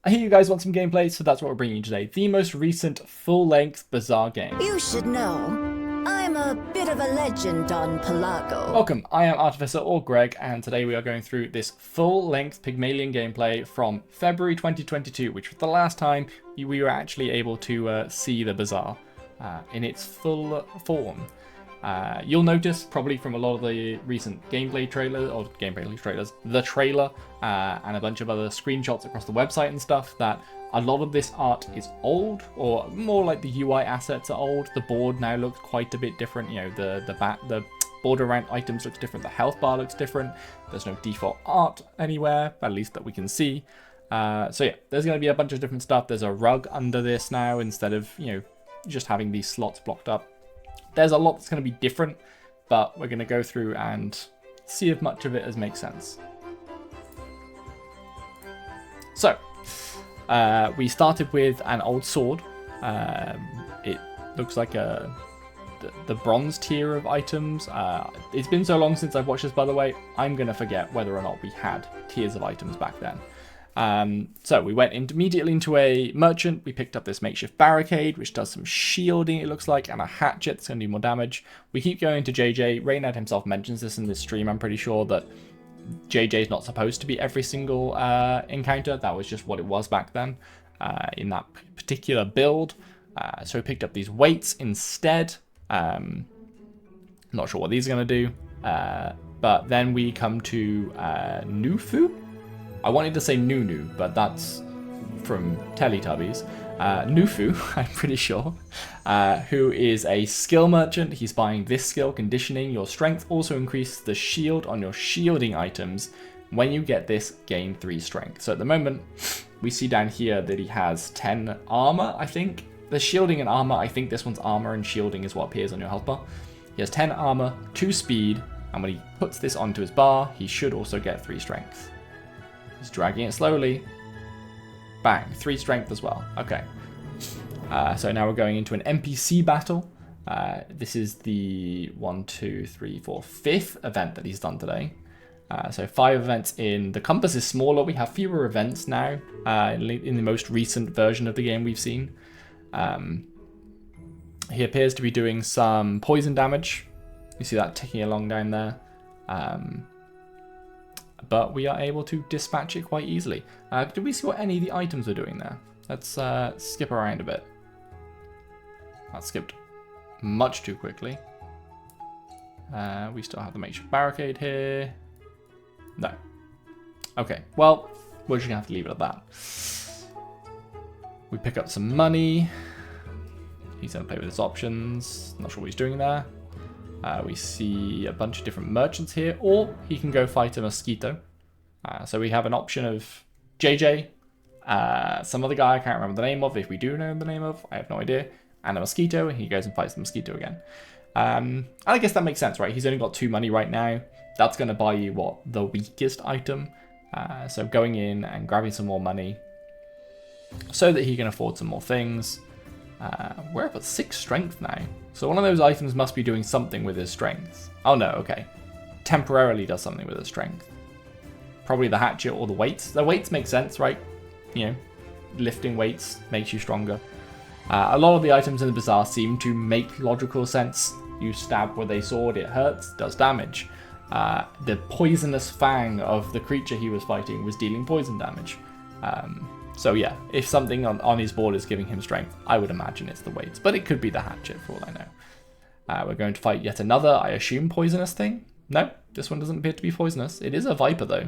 I hear you guys want some gameplay, so that's what we're bringing you today. The most recent full-length Bazaar game. You should know, I'm a bit of a legend on Pelago. Welcome, I am Artificer or Greg, and today we are going through this full-length Pygmalion gameplay from February 2022, which was the last time we were actually able to see the Bazaar in its full form. You'll notice probably from a lot of the recent gameplay trailers, the trailer, and a bunch of other screenshots across the website and stuff, that a lot of this art is old, or more like the UI assets are old. The board now looks quite a bit different. You know, the border around items looks different. The health bar looks different. There's no default art anywhere, at least that we can see. So yeah, there's going to be a bunch of different stuff. There's a rug under this now instead of, you know, just having these slots blocked up. There's a lot that's going to be different, but we're going to go through and see if much of it has made sense. So, we started with an old sword. It looks like the bronze tier of items. It's been so long since I've watched this, by the way, I'm going to forget whether or not we had tiers of items back then. So we went immediately into a merchant. We picked up this makeshift barricade, which does some shielding, it looks like, and a hatchet that's going to do more damage. We keep going to JJ. Reynad himself mentions this in this stream. I'm pretty sure that JJ is not supposed to be every single encounter. That was just what it was back then in that particular build. So we picked up these weights instead. Not sure what these are going to do. But then we come to Nufu. I wanted to say Nunu, but that's from Teletubbies. Nufu, I'm pretty sure, who is a skill merchant. He's buying this skill, Conditioning. Your strength also increases the shield on your shielding items. When you get this, gain 3 strength. So at the moment, we see down here that he has 10 armor, I think. The shielding and armor, I think this one's armor and shielding is what appears on your health bar. He has 10 armor, 2 speed, and when he puts this onto his bar, he should also get 3 strength. He's dragging it slowly. Bang, 3 strength as well. Okay. So now we're going into an NPC battle. This is the 5th event that he's done today. So 5 events in. The compass is smaller. We have fewer events now in the most recent version of the game we've seen. He appears to be doing some poison damage. You see that ticking along down there. But we are able to dispatch it quite easily. Did we see what any of the items were doing there? Let's skip around a bit. That skipped much too quickly. We still have the makeshift barricade here. No. Okay, well, we're just going to have to leave it at that. We pick up some money. He's going to play with his options. Not sure what he's doing there. We see a bunch of different merchants here, or he can go fight a mosquito. So we have an option of JJ, some other guy I can't remember the name of, if we do know the name of, I have no idea, and a mosquito, and he goes and fights the mosquito again. And I guess that makes sense, right? He's only got 2 money right now. That's going to buy you, what, the weakest item. So going in and grabbing some more money so that he can afford some more things. We're up at 6 strength now. So one of those items must be doing something with his strength. Oh no, okay. Temporarily does something with his strength. Probably the hatchet or the weights. The weights make sense, right? You know, lifting weights makes you stronger. A lot of the items in the Bazaar seem to make logical sense. You stab with a sword, it hurts, does damage. The poisonous fang of the creature he was fighting was dealing poison damage. So yeah, if something on his board is giving him strength, I would imagine it's the weights, but it could be the hatchet for all I know. We're going to fight yet another, I assume, poisonous thing? No, this one doesn't appear to be poisonous. It is a viper though,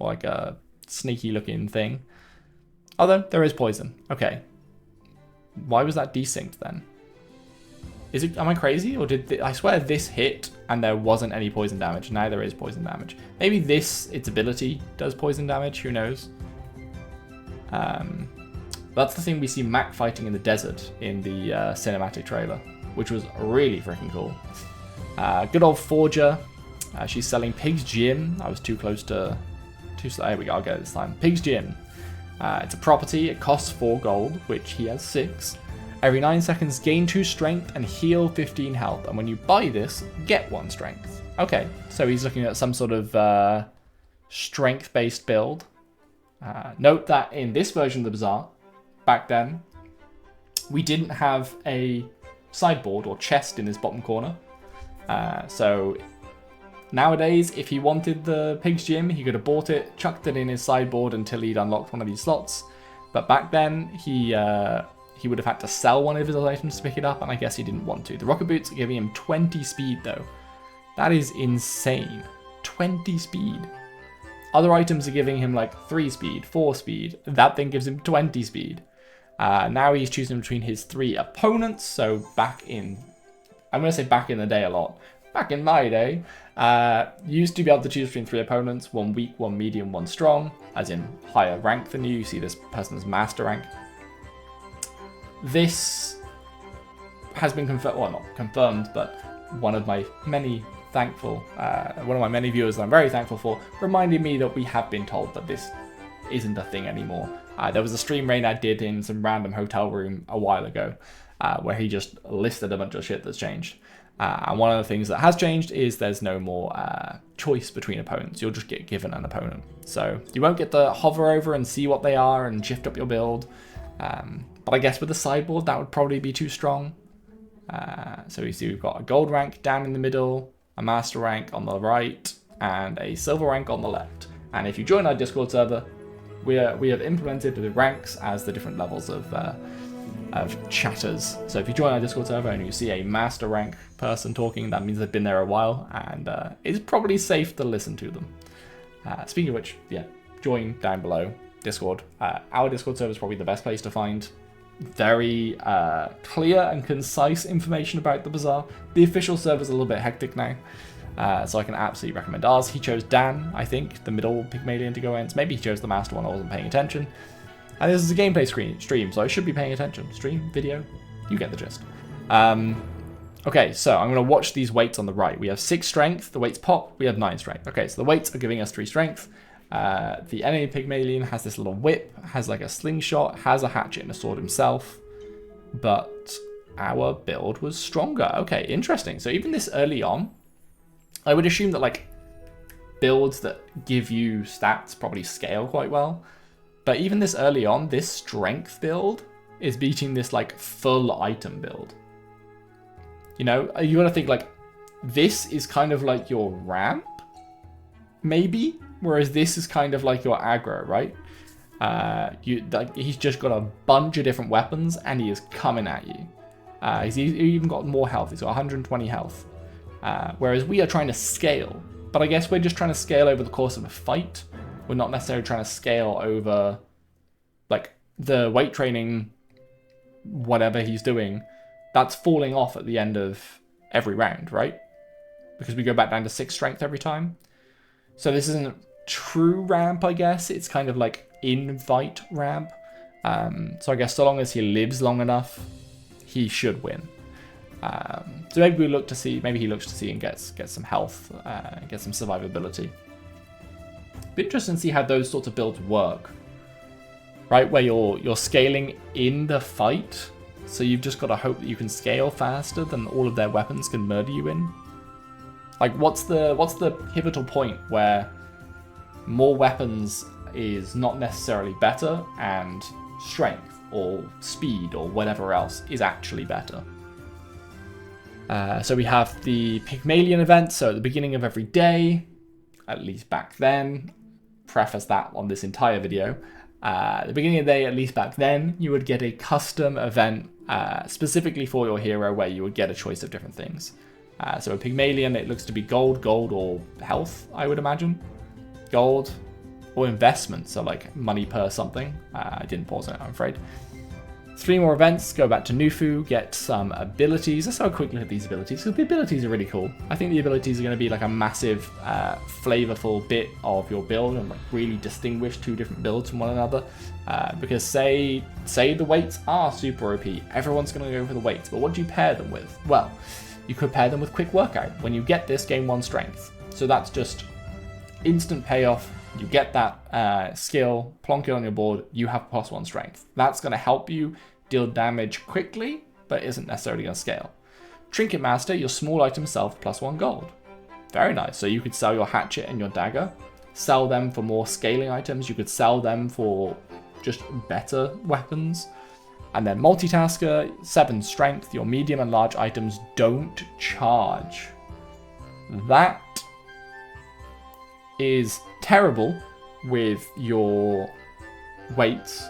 or like a sneaky looking thing. Although, there is poison. Okay. Why was that desynced then? Am I crazy? Or I swear this hit and there wasn't any poison damage. Now there is poison damage. Maybe its ability does poison damage, who knows? That's the thing we see Mac fighting in the desert in the cinematic trailer, which was really freaking cool. Good old Forger. She's selling Pig's Gym. I was too close to... There we go, I'll get it this time. Pig's Gym. It's a property. It costs 4 gold, which he has 6. Every 9 seconds, gain 2 strength and heal 15 health. And when you buy this, get 1 strength. Okay, so he's looking at some sort of strength-based build. Note that in this version of the Bazaar, back then, we didn't have a sideboard or chest in this bottom corner. So nowadays, if he wanted the Pig's Gym, he could have bought it, chucked it in his sideboard until he'd unlocked one of these slots. But back then, he would have had to sell one of his items to pick it up, and I guess he didn't want to. The rocket boots are giving him 20 speed, though. That is insane. 20 speed. Other items are giving him like 3 speed, 4 speed. That thing gives him 20 speed. Now he's choosing between his 3 opponents. So back in, I'm going to say back in the day a lot. Back in my day, you used to be able to choose between 3 opponents, 1 weak, 1 medium, 1 strong, as in higher rank than you. You see this person's master rank. This has been confirmed, well, not confirmed, but one of my many viewers that I'm very thankful for reminded me that we have been told that this isn't a thing anymore. There was a stream Reynad did in some random hotel room a while ago where he just listed a bunch of shit that's changed. And one of the things that has changed is there's no more choice between opponents. You'll just get given an opponent. So you won't get to hover over and see what they are and shift up your build. But I guess with the sideboard, that would probably be too strong. So you see we've got a gold rank down in the middle, a master rank on the right, and a silver rank on the left. And if you join our Discord server, we have implemented the ranks as the different levels of chatters. So if you join our Discord server and you see a master rank person talking, that means they've been there a while, and it's probably safe to listen to them. Speaking of which, yeah, join down below, Discord. Our Discord server is probably the best place to find very clear and concise information about the Bazaar. The official server is a little bit hectic now, so I can absolutely recommend ours. He chose Dan, I think, the middle Pygmalion to go in. Maybe he chose the master one, I wasn't paying attention. And this is a gameplay stream, so I should be paying attention. Stream, video, you get the gist. Okay, so I'm going to watch these weights on the right. We have 6 strength, the weights pop, we have 9 strength. Okay, so the weights are giving us 3 strength. The enemy Pygmalion has this little whip, has like a slingshot, has a hatchet and a sword himself, but our build was stronger. Okay, interesting. So even this early on, I would assume that like builds that give you stats probably scale quite well, but even this early on, this strength build is beating this like full item build. You know, you gotta think like this is kind of like your ramp, maybe? Whereas this is kind of like your aggro, right? He's just got a bunch of different weapons and he is coming at you. He's even got more health. He's got 120 health. Whereas we are trying to scale. But I guess we're just trying to scale over the course of a fight. We're not necessarily trying to scale over like the weight training, whatever he's doing. That's falling off at the end of every round, right? Because we go back down to 6 strength every time. So this isn't true ramp, I guess. It's kind of like invite ramp. So I guess so long as he lives long enough, he should win. So maybe he looks to see and gets some health, gets some survivability. Be interesting to see how those sorts of builds work, right? Where you're scaling in the fight, so you've just got to hope that you can scale faster than all of their weapons can murder you in. Like, what's the pivotal point where more weapons is not necessarily better and strength or speed or whatever else is actually better? So we have the Pygmalion event, so at the beginning of every day, at least back then, preface that on this entire video, at the beginning of the day, at least back then, you would get a custom event specifically for your hero where you would get a choice of different things. So a Pygmalion, it looks to be gold, or health, I would imagine. Gold, or investment, so like money per something. I didn't pause on it, I'm afraid. 3 more events, go back to Nufu, get some abilities. Let's have a quick look at these abilities, because the abilities are really cool. I think the abilities are going to be like a massive, flavorful bit of your build and like really distinguish 2 different builds from one another. Because say the weights are super OP, everyone's going to go for the weights, but what do you pair them with? Well, you could pair them with quick workout. When you get this, gain 1 strength. So that's just instant payoff. You get that skill, plonk it on your board, you have +1 strength. That's going to help you deal damage quickly, but isn't necessarily going to scale. Trinket Master, your small item self +1 gold. Very nice. So you could sell your hatchet and your dagger sell them for more scaling items. You could sell them for just better weapons. And then multitasker, 7 strength. Your medium and large items don't charge. That is terrible with your weights,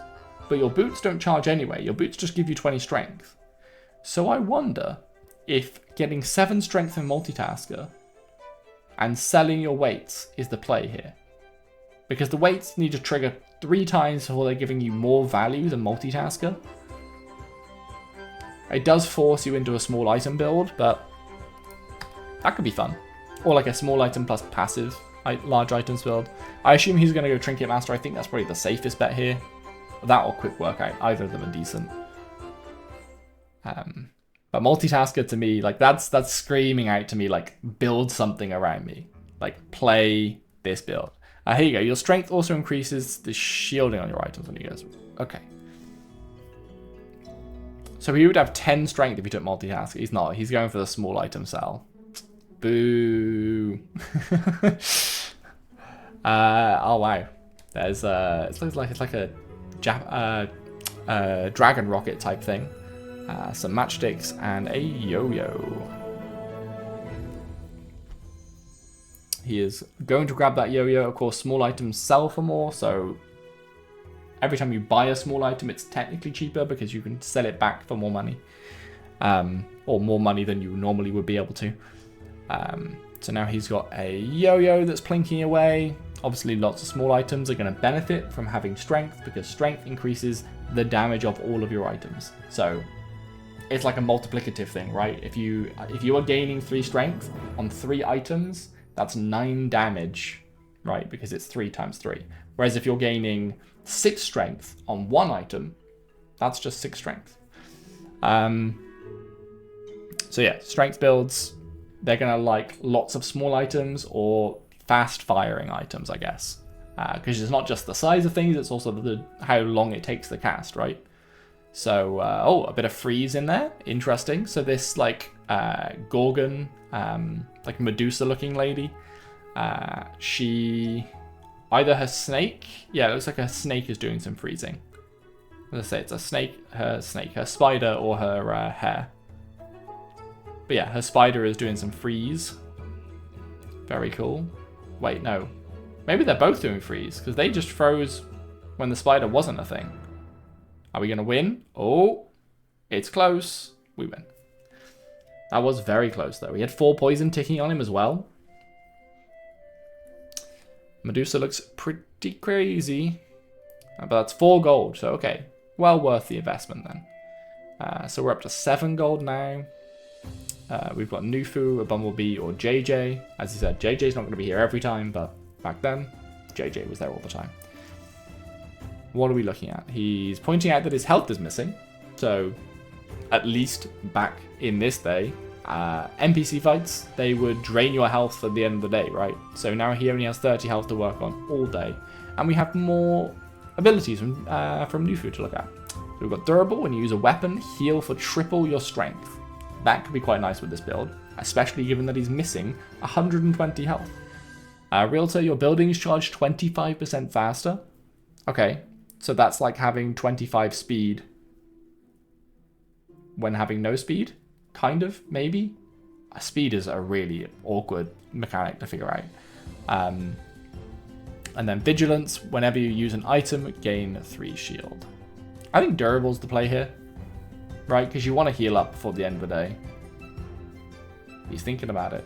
but your boots don't charge anyway. Your boots just give you 20 strength. So I wonder if getting 7 strength in multitasker and selling your weights is the play here. Because the weights need to trigger 3 times before they're giving you more value than multitasker. It does force you into a small item build, but that could be fun. Or like a small item plus passive large items build. I assume he's going to go Trinket Master. I think that's probably the safest bet here. That or Quick Workout. Either of them are decent. But multitasker to me, like that's screaming out to me like build something around me. Like play this build. Here you go. Your strength also increases the shielding on your items when you guys. Okay. So he would have 10 strength if he took multitasker. He's not. He's going for the small item sell. Boo. Oh wow. There's it's like a dragon rocket type thing. Some matchsticks and a yo-yo. He is going to grab that yo-yo. Of course, small items sell for more, so every time you buy a small item, it's technically cheaper because you can sell it back for more money. Or more money than you normally would be able to. So now he's got a yo-yo that's plinking away. Obviously, lots of small items are going to benefit from having strength because strength increases the damage of all of your items. So it's like a multiplicative thing, right? If you are gaining 3 strength on 3 items, that's 9 damage, right? Because it's 3 times 3. Whereas if you're gaining 6 strength on 1 item, that's just 6 strength. So yeah, strength builds, they're going to like lots of small items or fast firing items, I guess. Because it's not just the size of things, it's also how long it takes to cast, right? So, a bit of freeze in there. Interesting. So this like Gorgon, like Medusa looking lady, she, either her snake, yeah, it looks like her snake is doing some freezing. Let's say it's a snake, her spider or her hair. But yeah, her spider is doing some freeze. Very cool. Wait, no. Maybe they're both doing freeze, because they just froze when the spider wasn't a thing. Are we going to win? Oh, it's close. We win. That was very close, though. He had 4 poison ticking on him as well. Medusa looks pretty crazy. But that's 4 gold, so okay. Well worth the investment, then. So we're up to 7 gold now. We've got Nufu, a Bumblebee, or JJ. As you said, JJ's not going to be here every time, but back then, JJ was there all the time. What are we looking at? He's pointing out that his health is missing. So, at least back in this day, NPC fights, they would drain your health at the end of the day, right? So now he only has 30 health to work on all day. And we have more abilities from Nufu to look at. So we've got Durable. When you use a weapon, heal for triple your strength. That could be quite nice with this build, especially given that he's missing 120 health. Realtor, your buildings charge 25% faster. Okay, so that's like having 25 speed when having no speed? Kind of, maybe? Speed is a really awkward mechanic to figure out. And then Vigilance, whenever you use an item, gain 3 shield. I think Durable's the play here. Right, because you want to heal up before the end of the day. He's thinking about it.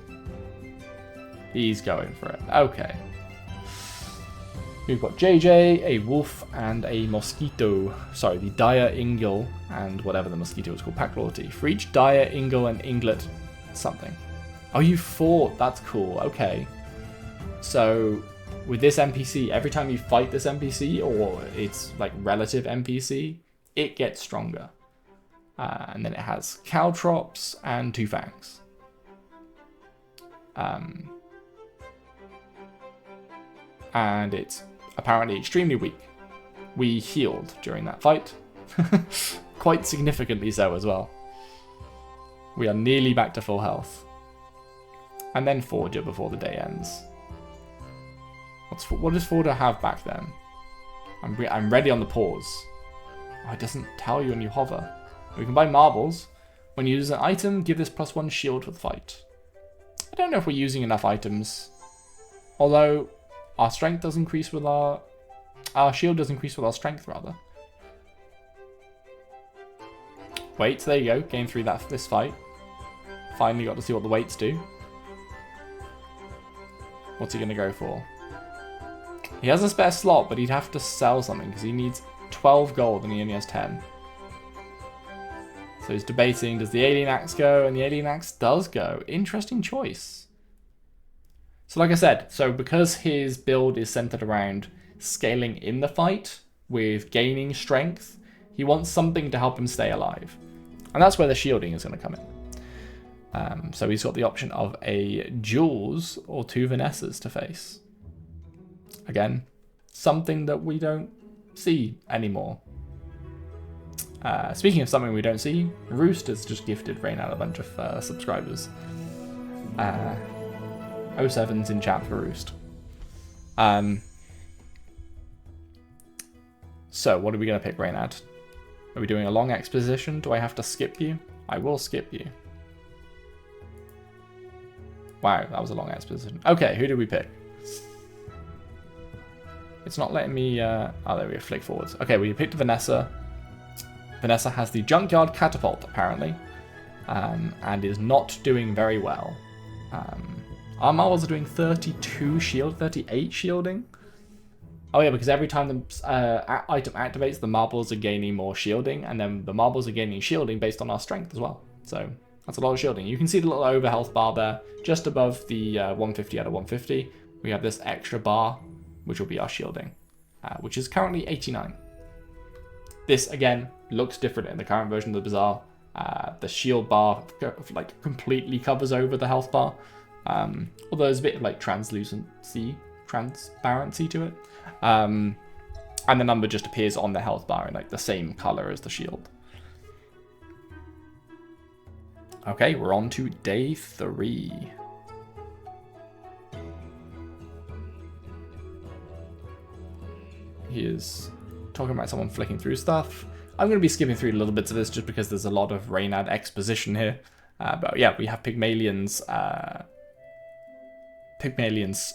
He's going for it. Okay. We've got JJ, a wolf, and a mosquito. Sorry, the dire ingle and whatever the mosquito is called. Pack loyalty. For each dire, ingle, and inglet, something. Oh, you fought. That's cool. Okay. So, with this NPC, every time you fight this NPC, or its like relative NPC, it gets stronger. And then it has caltrops and 2 fangs. And it's apparently extremely weak. We healed during that fight. Quite significantly so as well. We are nearly back to full health. And then Forger before the day ends. What does Forder have back then? I'm ready on the pause. Oh, it doesn't tell you when you hover. We can buy marbles. When you use an item, give this +1 shield for the fight. I don't know if we're using enough items. Although, our strength does increase with our shield does increase with our strength, rather. Wait, there you go. Game 3 this fight. Finally got to see what the weights do. What's he going to go for? He has a spare slot, but he'd have to sell something because he needs 12 gold and he only has 10. So he's debating, does the alien axe go? And the alien axe does go. Interesting choice. So like I said, because his build is centered around scaling in the fight with gaining strength, he wants something to help him stay alive. And that's where the shielding is going to come in. So he's got the option of a Jules or 2 Vanessas to face. Again, something that we don't see anymore. Speaking of something we don't see, Roost has just gifted Reynad a bunch of subscribers. 07's in chat for Roost. So, what are we going to pick, Reynad? Are we doing a long exposition? Do I have to skip you? I will skip you. Wow, that was a long exposition. Okay, who did we pick? It's not letting me... oh, there we go, flick forwards. Okay, we picked Vanessa. Vanessa has the Junkyard Catapult, apparently, and is not doing very well. Our marbles are doing 32 shield, 38 shielding. Oh yeah, because every time the item activates, the marbles are gaining more shielding, and then the marbles are gaining shielding based on our strength as well. So that's a lot of shielding. You can see the little over health bar there, just above the 150 out of 150. We have this extra bar, which will be our shielding, which is currently 89. This, again, looks different in the current version of the Bazaar. The shield bar like completely covers over the health bar, although there's a bit of like transparency to it. And the number just appears on the health bar in like the same color as the shield. Okay, we're on to day 3. He is talking about someone flicking through stuff. I'm going to be skipping through little bits of this just because there's a lot of Reynad exposition here. But yeah, we have Pygmalion's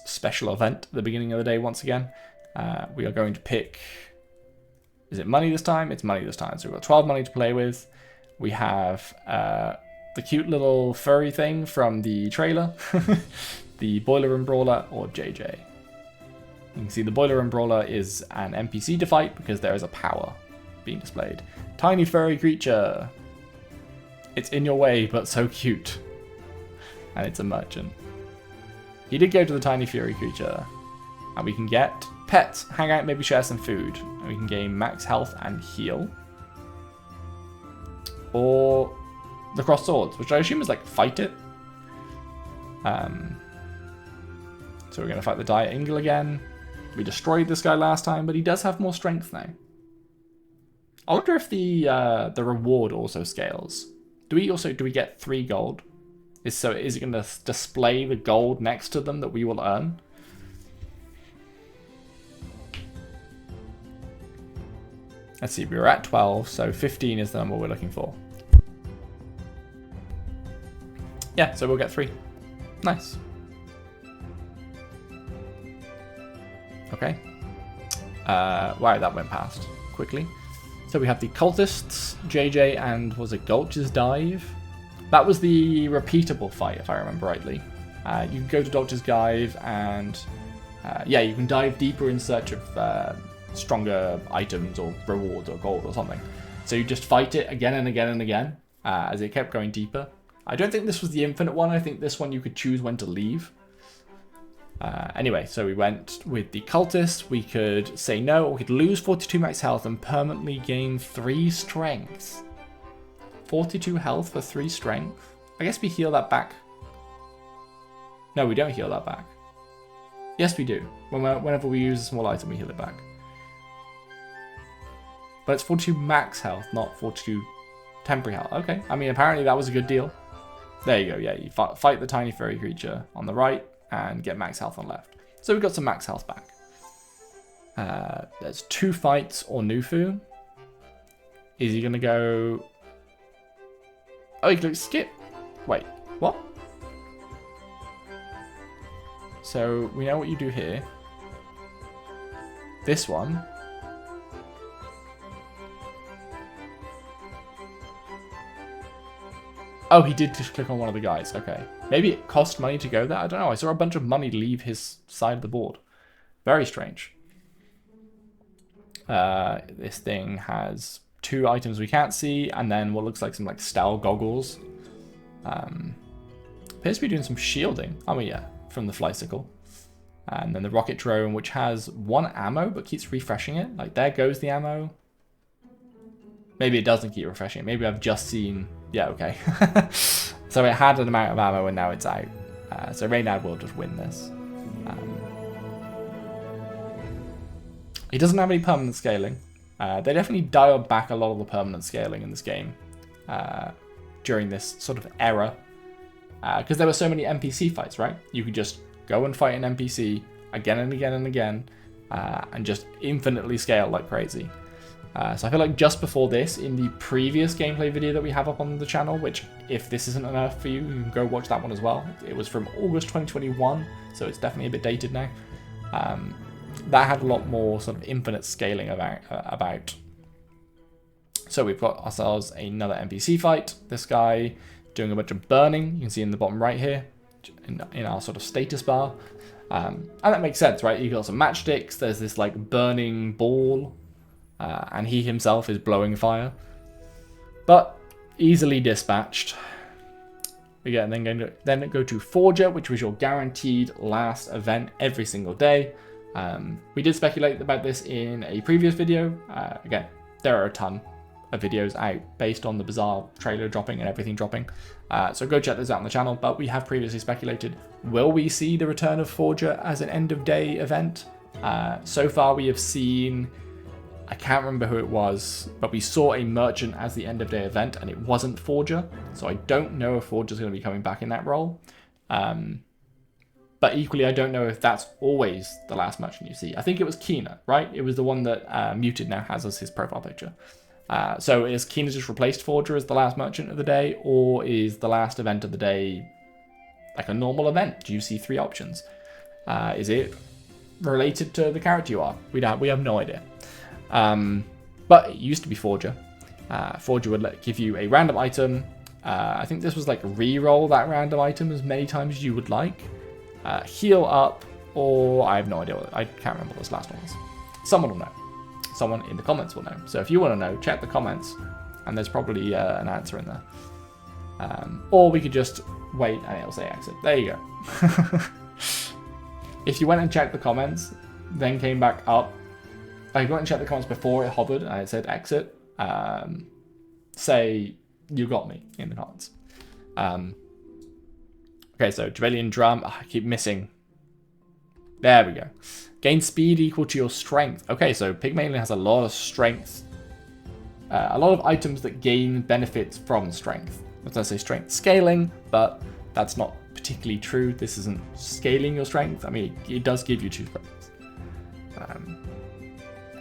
special event at the beginning of the day once again. We are going to pick... Is it money this time? It's money this time. So we've got 12 money to play with. We have the cute little furry thing from the trailer. The Boiler Room Brawler or JJ. You can see the Boiler Room Brawler is an NPC to fight because there is a power being displayed. Tiny furry creature. It's in your way, but so cute. And it's a merchant. He did go to the tiny furry creature. And we can get pets, hang out, maybe share some food. And we can gain max health and heal. Or the crossed swords, which I assume is like fight it. So we're going to fight the Dire Ingle again. We destroyed this guy last time, but he does have more strength now. I wonder if the reward also scales. Do we get 3 gold? Is it going to display the gold next to them that we will earn? Let's see, we were at 12, so 15 is the number we're looking for. Yeah, so we'll get 3. Nice. Okay. Wow, that went past quickly. So we have the Cultists, JJ, and was it Gulch's Dive? That was the repeatable fight, if I remember rightly. You can go to Gulch's Dive and yeah, you can dive deeper in search of stronger items or rewards or gold or something. So you just fight it again and again and again as it kept going deeper. I don't think this was the infinite one. I think this one you could choose when to leave. Anyway, so we went with the Cultist. We could say no, or we could lose 42 max health and permanently gain 3 strength. 42 health for 3 strength. I guess we heal that back. No, we don't heal that back. Yes, we do. Whenever we use a small item, we heal it back. But it's 42 max health, not 42 temporary health. Okay, I mean, apparently that was a good deal. There you go, yeah, you fight the tiny furry creature on the right and get max health on left. So we got some max health back. There's 2 fights or Nufu. Is he going to go... Oh, he can skip. Wait, what? So we know what you do here. This one. Oh, he did just click on one of the guys. Okay. Maybe it cost money to go there. I don't know. I saw a bunch of money leave his side of the board. Very strange. This thing has 2 items we can't see, and then what looks like some like style goggles. Appears to be doing some shielding. Oh yeah, from the Flysicle. And then the rocket drone, which has 1 ammo, but keeps refreshing it. Like, there goes the ammo. Maybe it doesn't keep refreshing it. Maybe I've just seen... Yeah, okay. So it had an amount of ammo, and now it's out. So Reynad will just win this. He doesn't have any permanent scaling. They definitely dialed back a lot of the permanent scaling in this game during this sort of era. Because there were so many NPC fights, right? You could just go and fight an NPC again and again and again, and just infinitely scale like crazy. So I feel like just before this, in the previous gameplay video that we have up on the channel, which if this isn't enough for you, you can go watch that one as well. It was from August 2021, so it's definitely a bit dated now. That had a lot more sort of infinite scaling about. So we've got ourselves another NPC fight. This guy doing a bunch of burning. You can see in the bottom right here, in our sort of status bar. And that makes sense, right? You've got some matchsticks. There's this like burning ball. And he himself is blowing fire. But easily dispatched. Again, then go to Forger, which was your guaranteed last event every single day. We did speculate about this in a previous video. Again, there are a ton of videos out based on the Bazaar trailer dropping and everything dropping. So go check those out on the channel. But we have previously speculated, will we see the return of Forger as an end of day event? So far we have seen, I can't remember who it was, but we saw a merchant as the end of day event and it wasn't Forger. So I don't know if Forger's going to be coming back in that role. But equally, I don't know if that's always the last merchant you see. I think it was Kina, right? It was the one that Muted now has as his profile picture. So is Kina just replaced Forger as the last merchant of the day, or is the last event of the day like a normal event? Do you see 3 options? Is it related to the character you are? We have no idea. But it used to be Forger. Forger would give you a random item. I think this was like re-roll that random item as many times as you would like. Heal up, or I have no idea. I can't remember what this last one was. Someone will know. Someone in the comments will know. So if you want to know, check the comments, and there's probably an answer in there. Or we could just wait and it'll say exit. There you go. If you went and checked the comments, then came back up, I went and checked the comments before it hovered and it said exit, say you got me in the comments. Okay, so Jabalian Drum, I keep missing. There we go. Gain speed equal to your strength. Okay, so Pygmalion has a lot of strength. A lot of items that gain benefits from strength. I was going to say strength scaling, but that's not particularly true. This isn't scaling your strength. I mean, it does give you 2 strengths.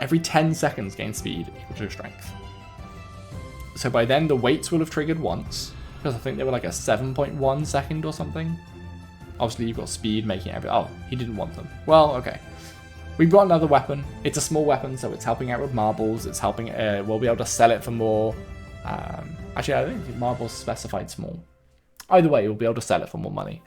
Every 10 seconds gain speed equal to strength. So by then the weights will have triggered once, because I think they were like a 7.1 second or something. Obviously you've got speed making every... Oh, he didn't want them. Well, okay. We've got another weapon. It's a small weapon, so it's helping out with marbles. It's helping... we'll be able to sell it for more. Actually, I think marbles specified small. Either way, we'll be able to sell it for more money.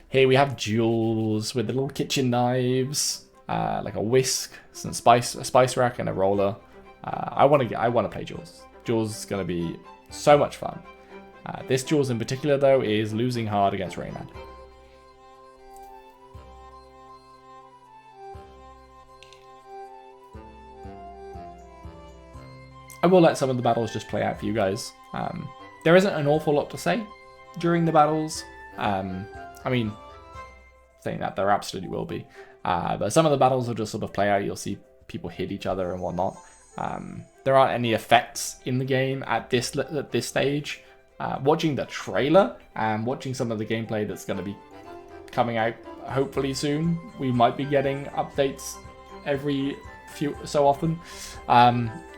Here we have jewels with the little kitchen knives. Like a whisk, some a spice rack, and a roller. I want to play Jules. Jules is going to be so much fun. This Jules in particular, though, is losing hard against Reynad. I will let some of the battles just play out for you guys. There isn't an awful lot to say during the battles. I mean, saying that there absolutely will be. But some of the battles will just sort of play out. You'll see people hit each other and whatnot. There aren't any effects in the game at this stage. Watching the trailer and watching some of the gameplay that's going to be coming out hopefully soon, we might be getting updates every so often.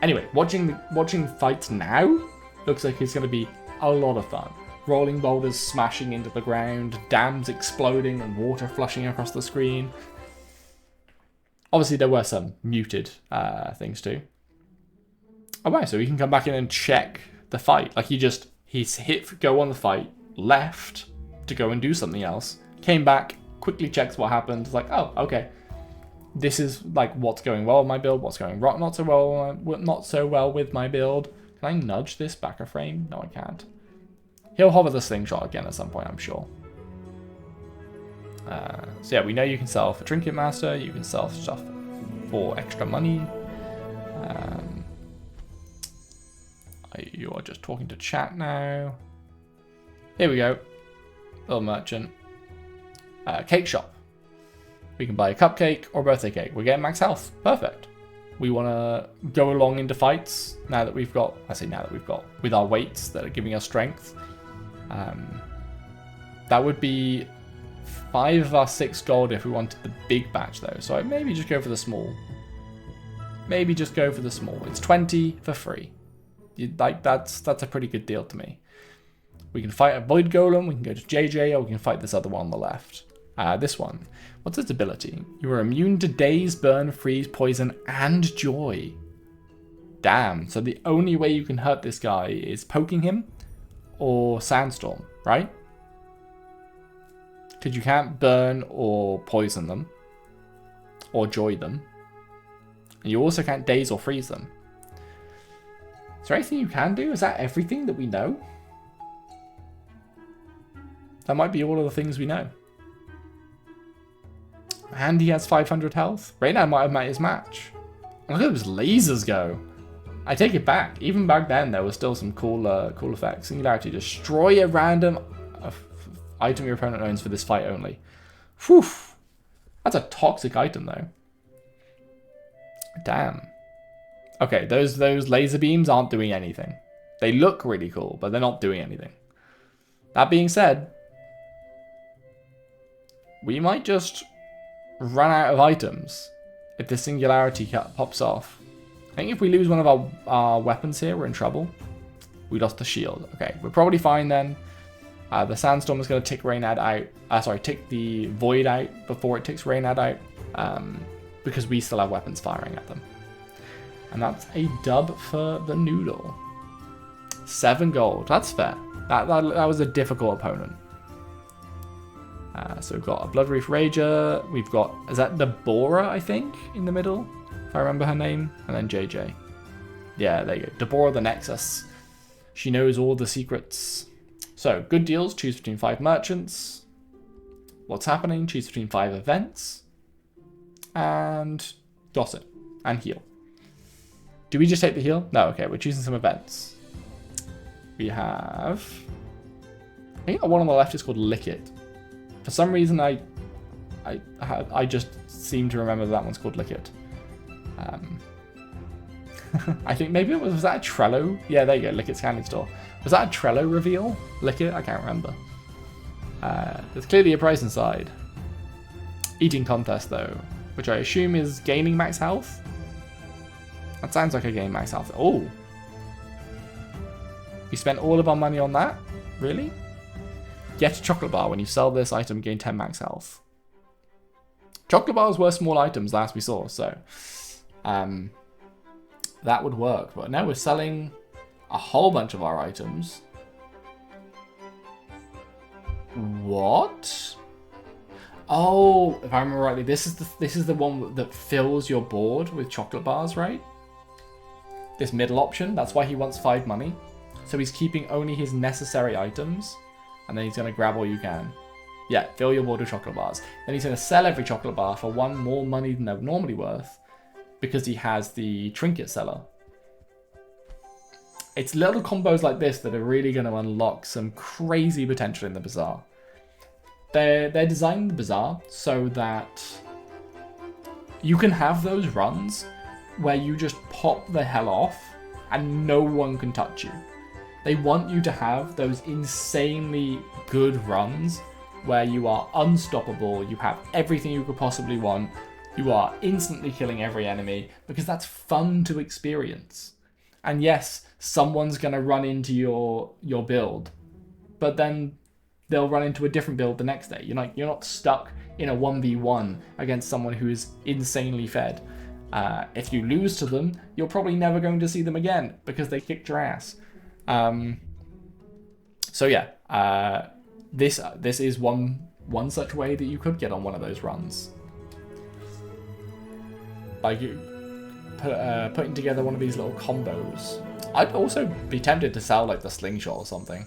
Anyway, watching fights now looks like it's going to be a lot of fun. Rolling boulders smashing into the ground, dams exploding and water flushing across the screen. Obviously, there were some muted things too. Oh wow, so we can come back in and check the fight. Like he's hit go on the fight, left to go and do something else, came back, quickly checks what happened. It's like, oh, okay. This is like what's going well with my build, what's going wrong, not so well with my build. Can I nudge this back a frame? No, I can't. He'll hover the slingshot again at some point, I'm sure. So yeah, we know you can sell for Trinket Master, you can sell stuff for extra money. You are just talking to chat now. Here we go. Little merchant. Cake shop. We can buy a cupcake or birthday cake. We're getting max health. Perfect. We want to go along into fights now that we've got, with our weights that are giving us strength. That would be 5 of our 6 gold if we wanted the big batch though. So I'd maybe just go for the small. It's 20 for free. That's a pretty good deal to me. We can fight a Void Golem, we can go to JJ, or we can fight this other one on the left. This one. What's its ability? You are immune to daze, burn, freeze, poison, and joy. Damn, so the only way you can hurt this guy is poking him or sandstorm, right? Because you can't burn or poison them or joy them. And you also can't daze or freeze them. Is there anything you can do? Is that everything that we know? That might be all of the things we know. And he has 500 health. Right now might have met his match. Look at those lasers go. I take it back. Even back then, there was still some cool effects. Singularity. Destroy a random item your opponent owns for this fight only. Whew. That's a toxic item, though. Damn. Okay, those laser beams aren't doing anything. They look really cool, but they're not doing anything. That being said, we might just run out of items if the singularity pops off. I think if we lose one of our weapons here, we're in trouble. We lost the shield. Okay, we're probably fine then. The sandstorm is going to tick Raynad out. Tick the void out before it ticks Raynad out, because we still have weapons firing at them. And that's a dub for the Noodle. 7 gold. That's fair. That was a difficult opponent. So we've got a Bloodreef Rager. We've got, is that Deborah, I think, in the middle? If I remember her name. And then JJ. Yeah, there you go. Deborah the Nexus. She knows all the secrets. So, good deals. Choose between 5 merchants. What's happening? Choose between 5 events. And gossip. And heal. Do we just take the heal? No, okay. We're choosing some events. We have... I think the one on the left is called Lick It. For some reason, I just seem to remember that one's called Lick It. I think maybe it was that a Trello? Yeah, there you go, Lick It's Candy Store. Was that a Trello reveal? Lick It? I can't remember. There's clearly a price inside. Eating contest though, which I assume is gaining max health? That sounds like a gain max health. Oh! We spent all of our money on that? Really? Get a chocolate bar. When you sell this item, gain 10 max health. Chocolate bars were small items last we saw, so that would work. But now we're selling a whole bunch of our items. What? Oh, if I remember rightly, this is the one that fills your board with chocolate bars, right? This middle option. That's why he wants 5 money. So he's keeping only his necessary items. And then he's going to grab all you can. Yeah, fill your board with chocolate bars. Then he's going to sell every chocolate bar for 1 more money than they're normally worth. Because he has the trinket seller. It's little combos like this that are really going to unlock some crazy potential in the Bazaar. They're designing the Bazaar so that you can have those runs where you just pop the hell off and no one can touch you. They want you to have those insanely good runs where you are unstoppable, you have everything you could possibly want, You are instantly killing every enemy because that's fun to experience. And yes, someone's going to run into your build, but then they'll run into a different build the next day. You're not stuck in a 1v1 against someone who is insanely fed. If you lose to them, you're probably never going to see them again because they kicked your ass. So yeah, this is one such way that you could get on one of those runs. By putting together one of these little combos. I'd also be tempted to sell like the slingshot or something.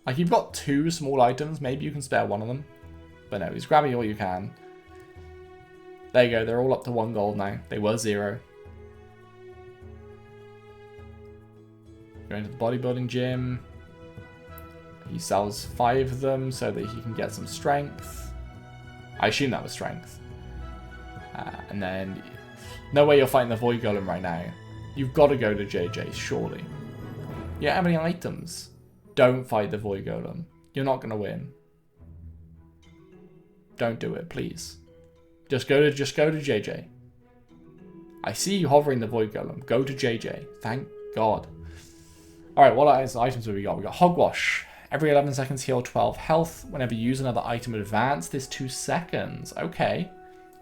Like you've got 2 small items, maybe you can spare one of them. But no, he's grabbing all you can. There you go, they're all up to 1 gold now. They were 0. Going to the bodybuilding gym. He sells 5 of them so that he can get some strength. I assume that was strength. And then, no way you're fighting the Void Golem right now. You've got to go to JJ's, surely. You don't have any items. Don't fight the Void Golem. You're not going to win. Don't do it, please. Just go to JJ. I see you hovering the Void Golem. Go to JJ. Thank God. Alright, what items have we got? We got Hogwash. Every 11 seconds heal 12 health. Whenever you use another item advance, this 2 seconds. Okay.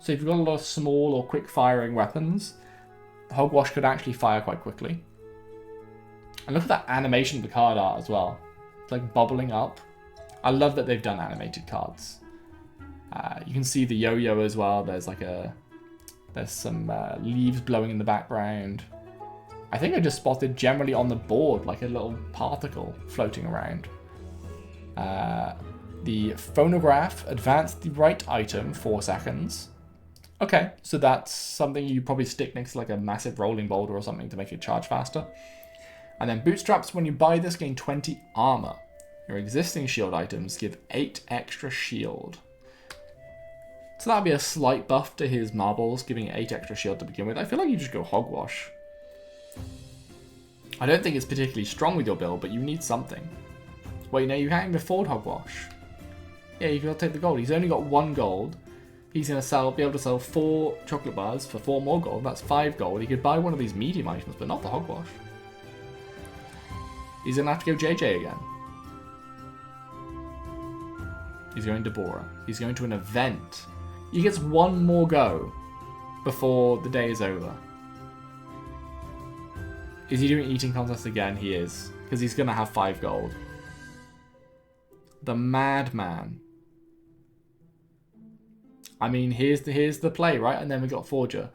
So if you've got a lot of small or quick firing weapons, Hogwash could actually fire quite quickly. And look at that animation of the card art as well. It's like bubbling up. I love that they've done animated cards. You can see the yo-yo as well. There's some leaves blowing in the background. I think I just spotted generally on the board like a little particle floating around. The phonograph advanced the right item 4 seconds. Okay, so that's something you probably stick next to like a massive rolling boulder or something to make it charge faster. And then bootstraps, when you buy this, gain 20 armor. Your existing shield items give 8 extra shield. So that'll be a slight buff to his marbles, giving 8 extra shield to begin with. I feel like you just go Hogwash. I don't think it's particularly strong with your build, but you need something. Wait, no, you can't even afford Hogwash. Yeah, you can take the gold. He's only got 1 gold. He's going to be able to sell 4 chocolate bars for 4 more gold. That's 5 gold. He could buy one of these medium items, but not the Hogwash. He's going to have to go JJ again. He's going to Bora. He's going to an event. He gets 1 more go before the day is over. Is he doing eating contest again? He is. Because he's going to have 5 gold. The madman. I mean, here's the play, right? And then we got Forger.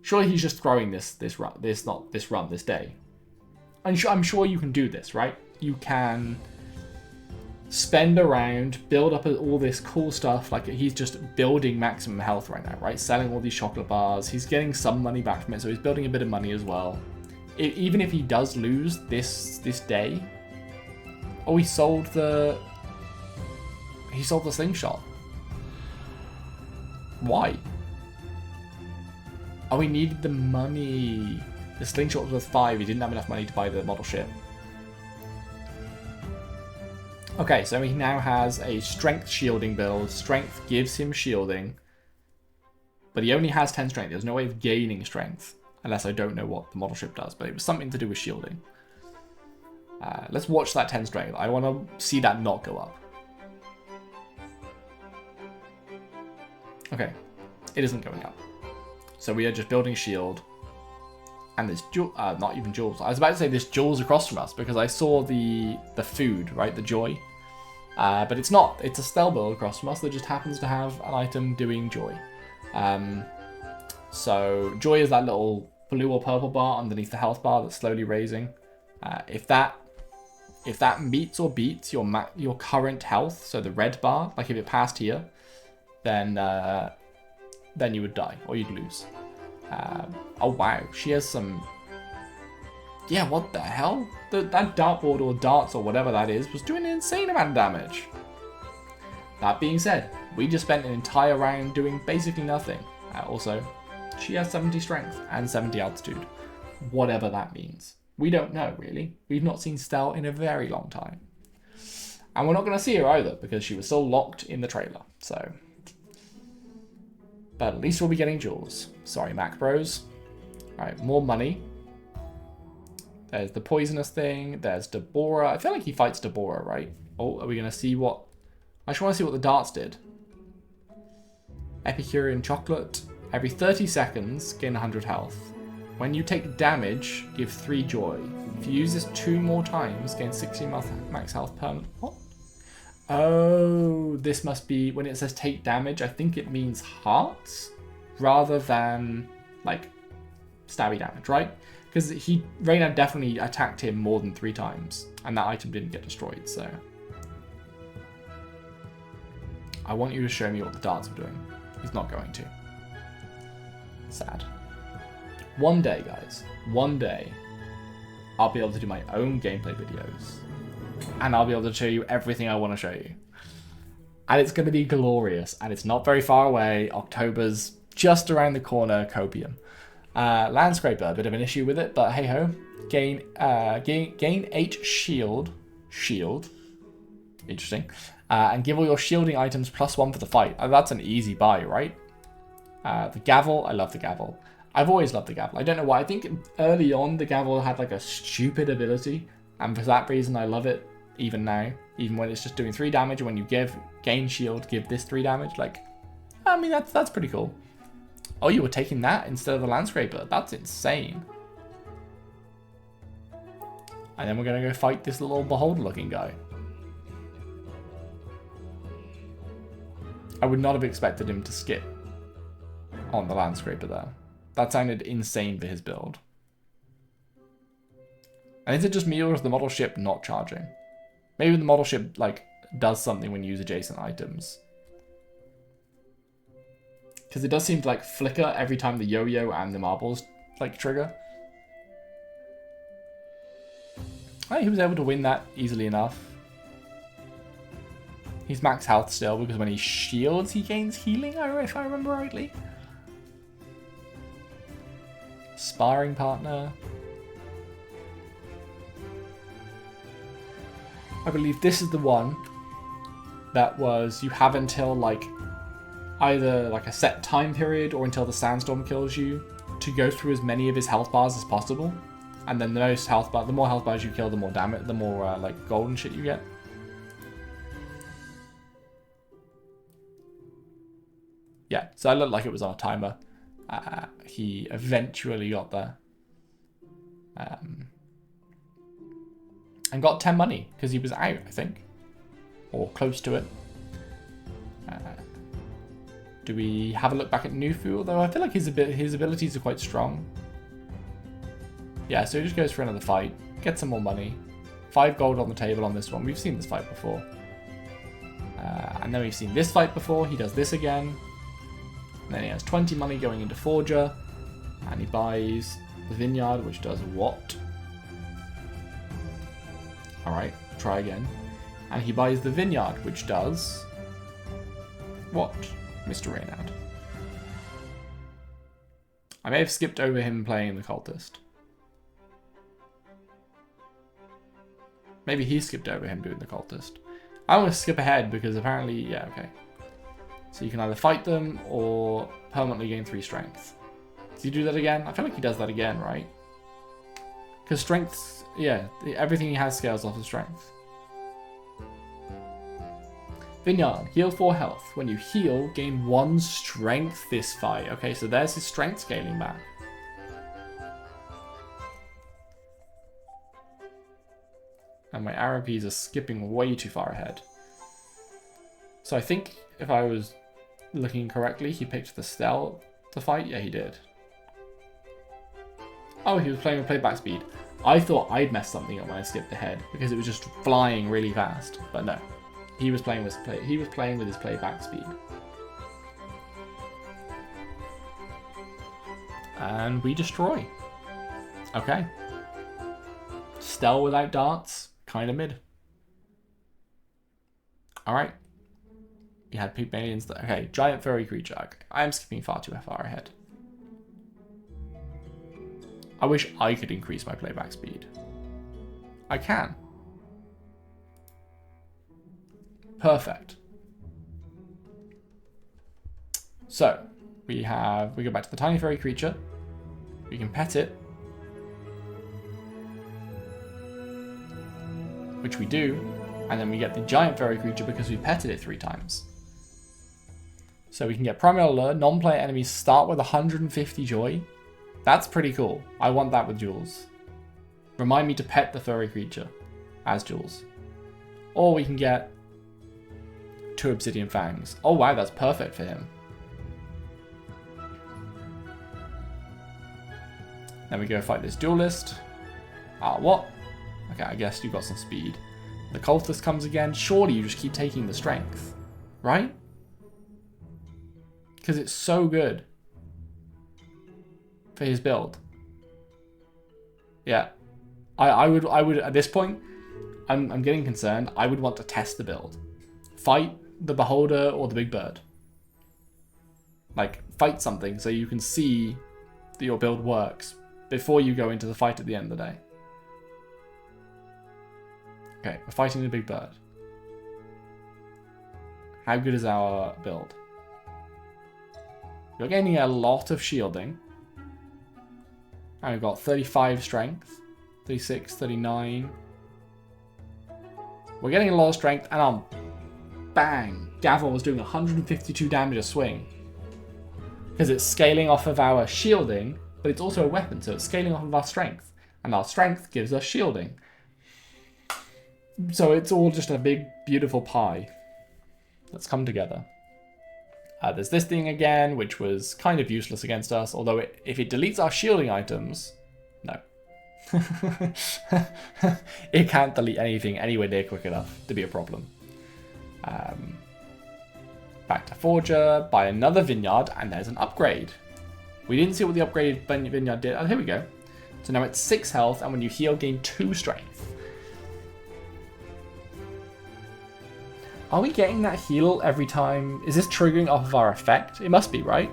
Surely he's just throwing this day. I'm sure you can do this, right? You can spend around, build up all this cool stuff. Like he's just building maximum health right now, right? Selling all these chocolate bars. He's getting some money back from it, so he's building a bit of money as well. Even if he does lose this day. Oh, he sold the slingshot. Why? Oh, he needed the money. The slingshot was worth 5. He didn't have enough money to buy the model ship. Okay, so he now has a strength shielding build. Strength gives him shielding. But he only has 10 strength. There's no way of gaining strength. Unless I don't know what the model ship does. But it was something to do with shielding. Let's watch that 10 strength. I want to see that not go up. Okay, it isn't going up. So we are just building shield. And there's not even jewels. I was about to say there's jewels across from us because I saw the food, right? The joy. But it's not. It's a stealth build across from us that just happens to have an item doing joy. So joy is that little blue or purple bar underneath the health bar that's slowly raising. If that meets or beats your current health, so the red bar, like if it passed here, then you would die or you'd lose. Oh wow, she has some... Yeah, what the hell? That dartboard or darts or whatever that is was doing an insane amount of damage. That being said, we just spent an entire round doing basically nothing. Also, she has 70 strength and 70 altitude. Whatever that means. We don't know, really. We've not seen Stell in a very long time. And we're not going to see her either, because she was still locked in the trailer, so... But at least we'll be getting jewels. Sorry, Mac Bros. Alright, more money. There's the poisonous thing. There's Deborah. I feel like he fights Deborah, right? Oh, are we going to see what... I just want to see what the darts did. Epicurean chocolate. Every 30 seconds, gain 100 health. When you take damage, give 3 joy. If you use this 2 more times, gain 60 max health permanent. What? Oh, this must be, when it says take damage, I think it means hearts rather than like stabby damage, right? Because Reynad definitely attacked him more than 3 times and that item didn't get destroyed, so. I want you to show me what the darts are doing. He's not going to. Sad. One day, guys, one day, I'll be able to do my own gameplay videos. And I'll be able to show you everything I want to show you. And it's going to be glorious. And it's not very far away. October's just around the corner. Copium. Landscraper, a bit of an issue with it, but hey ho. Gain 8 shield. Shield. Interesting. And give all your shielding items +1 for the fight. That's an easy buy, right? The gavel. I love the gavel. I've always loved the gavel. I don't know why. I think early on the gavel had like a stupid ability. And for that reason, I love it even now. Even when it's just doing 3 damage. And when you gain shield, give this 3 damage. Like, I mean, that's pretty cool. Oh, you were taking that instead of the Landscraper. That's insane. And then we're going to go fight this little beholder looking guy. I would not have expected him to skip on the Landscraper there. That sounded insane for his build. And is it just me or is the model ship not charging? Maybe the model ship like does something when you use adjacent items. Because it does seem to like flicker every time the yo-yo and the marbles like trigger. Oh, he was able to win that easily enough. He's max health still because when he shields he gains healing, if I remember rightly. Sparring partner. I believe this is the one that was you have until like either like a set time period or until the sandstorm kills you to go through as many of his health bars as possible. And then the more health bars you kill, the more damage, the more like golden shit you get. Yeah, so I looked like it was on a timer. He eventually got there. And got 10 money because he was out, I think. Or close to it. Do we have a look back at Nufu? Although I feel like his abilities are quite strong. Yeah, so he just goes for another fight. Get some more money. 5 gold on the table on this one. We've seen this fight before. And then we've seen this fight before. He does this again. And then he has 20 money going into Forger. And he buys the Vineyard, which does what? Alright, try again. And he buys the Vineyard, which does what, Mr. Reynad? I may have skipped over him playing the Cultist. Maybe he skipped over him doing the Cultist. I want to skip ahead because apparently, yeah, okay. So you can either fight them or permanently gain 3 strength. Does he do that again? I feel like he does that again, right? Because strength, yeah, everything he has scales off of strength. Vineyard, heal 4 health. When you heal, gain 1 strength this fight. Okay, so there's his strength scaling back. And my RPs are skipping way too far ahead. So I think if I was looking correctly, he picked the Stell to fight. Yeah, he did. Oh, he was playing with playback speed. I thought I'd messed something up when I skipped ahead because it was just flying really fast. But no, he was playing with his playback speed. And we destroy. Okay. Stell without darts, kind of mid. All right. You had Pygmalions. Okay, giant furry creature. Okay. I am skipping far too far ahead. I wish I could increase my playback speed. I can. Perfect. So, we go back to the tiny furry creature. We can pet it. Which we do. And then we get the giant furry creature because we petted it 3 times. So we can get Primal Allure. Non-player enemies start with 150 joy. That's pretty cool. I want that with Jules. Remind me to pet the furry creature as Jules. Or we can get 2 Obsidian Fangs. Oh wow, that's perfect for him. Then we go fight this duelist. Ah, what? Okay, I guess you got some speed. The cultist comes again. Surely you just keep taking the strength, right? Because it's so good for his build. Yeah, I would at this point. I'm getting concerned. I would want to test the build. Fight the Beholder or the Big Bird. Like, fight something so you can see that your build works before you go into the fight at the end of the day. Okay, we're fighting the Big Bird. How good is our build? We're gaining a lot of shielding. And we've got 35 strength, 36, 39. We're getting a lot of strength, and bang! Gavel was doing 152 damage a swing. Because it's scaling off of our shielding, but it's also a weapon, so it's scaling off of our strength. And our strength gives us shielding. So it's all just a big, beautiful pie that's come together. There's this thing again, which was kind of useless against us, although if it deletes our shielding items, no. It can't delete anything anywhere near quick enough to be a problem. Back to Forger, buy another vineyard, and there's an upgrade. We didn't see what the upgraded vineyard did. Oh, here we go. So now it's 6 health, and when you heal, gain 2 strength. Are we getting that heal every time? Is this triggering off of our effect? It must be, right?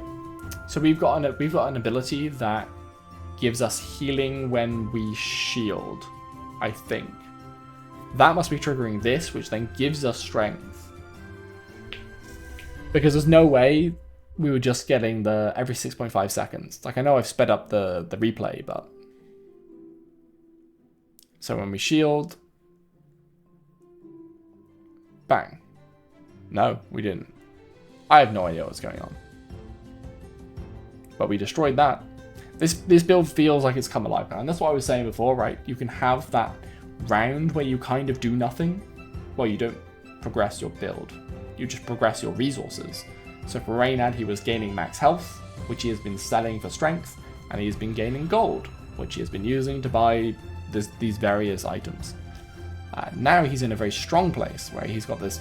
So we've got an ability that gives us healing when we shield, I think. That must be triggering this, which then gives us strength. Because there's no way we were just getting the every 6.5 seconds. Like, I know I've sped up the replay, but... So when we shield... Bang. No, we didn't. I have no idea what's going on. But we destroyed that. This build feels like it's come alive now. And that's what I was saying before, right? You can have that round where you kind of do nothing. Well, you don't progress your build. You just progress your resources. So for Reynad, he was gaining max health, which he has been selling for strength. And he's been gaining gold, which he has been using to buy these various items. Now he's in a very strong place where he's got this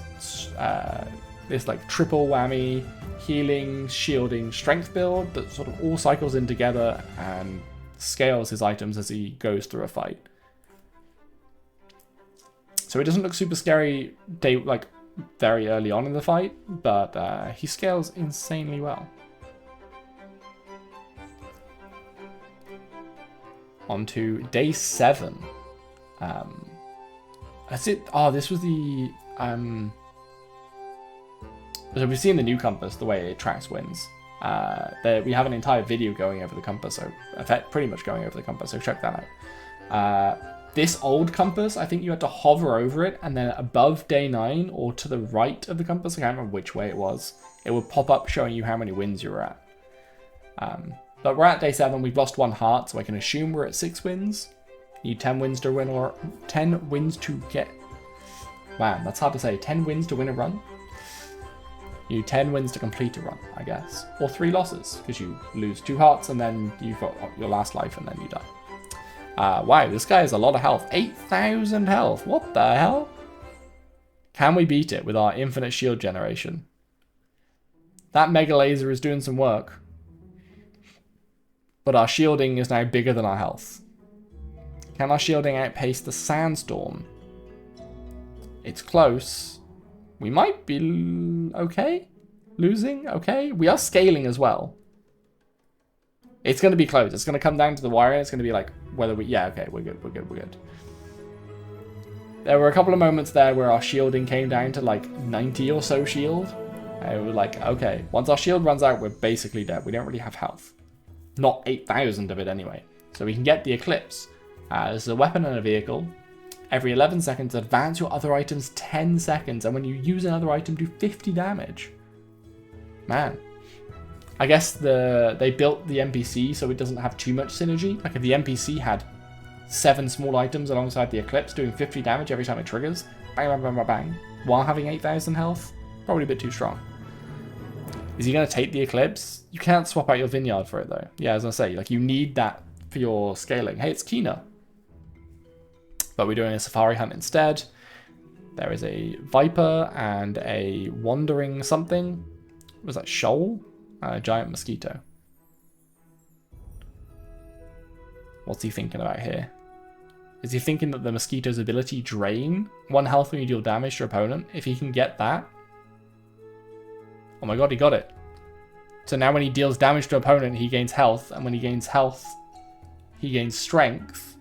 like triple whammy healing, shielding, strength build that sort of all cycles in together and scales his items as he goes through a fight. So it doesn't look super scary very early on in the fight, but he scales insanely well. On to day 7. That's it. Oh, this was the... So we've seen the new compass, the way it tracks wins. We have an entire video going over the compass, so pretty much going over the compass, so check that out. This old compass, I think you had to hover over it, and then above day 9, or to the right of the compass, I can't remember which way it was, it would pop up showing you how many wins you were at. But we're at day 7, we've lost 1 heart, so I can assume we're at 6 wins. Need 10 wins to win, or 10 wins to get... Man, that's hard to say. 10 wins to win a run? You need 10 wins to complete a run, I guess. Or 3 losses, because you lose 2 hearts, and then you've got your last life, and then you die. Wow, this guy has a lot of health. 8,000 health. What the hell? Can we beat it with our infinite shield generation? That Mega Laser is doing some work. But our shielding is now bigger than our health. Can our shielding outpace the Sandstorm? It's close. We might be okay. Losing? Okay. We are scaling as well. It's going to be close. It's going to come down to the wire. And it's going to be like whether we... Yeah, okay. We're good. We're good. We're good. There were a couple of moments there where our shielding came down to like 90 or so shield. And we're like, okay, once our shield runs out, we're basically dead. We don't really have health. Not 8,000 of it anyway. So we can get the Eclipse. This is a weapon and a vehicle. Every 11 seconds, advance your other items 10 seconds. And when you use another item, do 50 damage. Man. I guess they built the NPC so it doesn't have too much synergy. Like if the NPC had 7 small items alongside the Eclipse doing 50 damage every time it triggers, bang, bang, bang, bang, bang, while having 8,000 health, probably a bit too strong. Is he going to take the Eclipse? You can't swap out your Vineyard for it though. Yeah, as I say, like you need that for your scaling. Hey, it's Kina. But we're doing a Safari Hunt instead. There is a Viper and a Wandering something. Was that Shoal? A giant mosquito. What's he thinking about here? Is he thinking that the mosquito's ability drain 1 health when you deal damage to your opponent? If he can get that. Oh my god, he got it. So now when he deals damage to an opponent, he gains health. And when he gains health, he gains strength.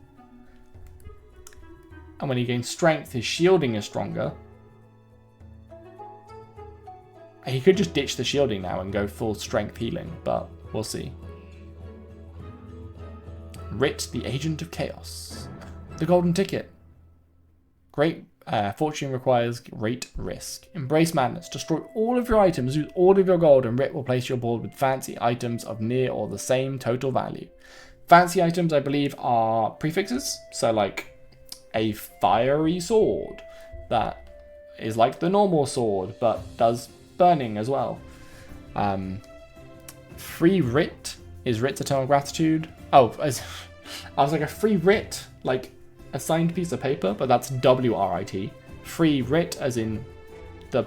And when he gains strength, his shielding is stronger. He could just ditch the shielding now and go full strength healing, but we'll see. Writ, the Agent of Chaos. The Golden Ticket. Great fortune requires great risk. Embrace madness. Destroy all of your items, use all of your gold, and Writ will place your board with fancy items of near or the same total value. Fancy items, I believe, are prefixes. So like a fiery sword that is like the normal sword, but does burning as well. Free writ is writ's eternal gratitude. Oh, I was like a free writ, like a signed piece of paper, but that's WRIT. Free writ as in the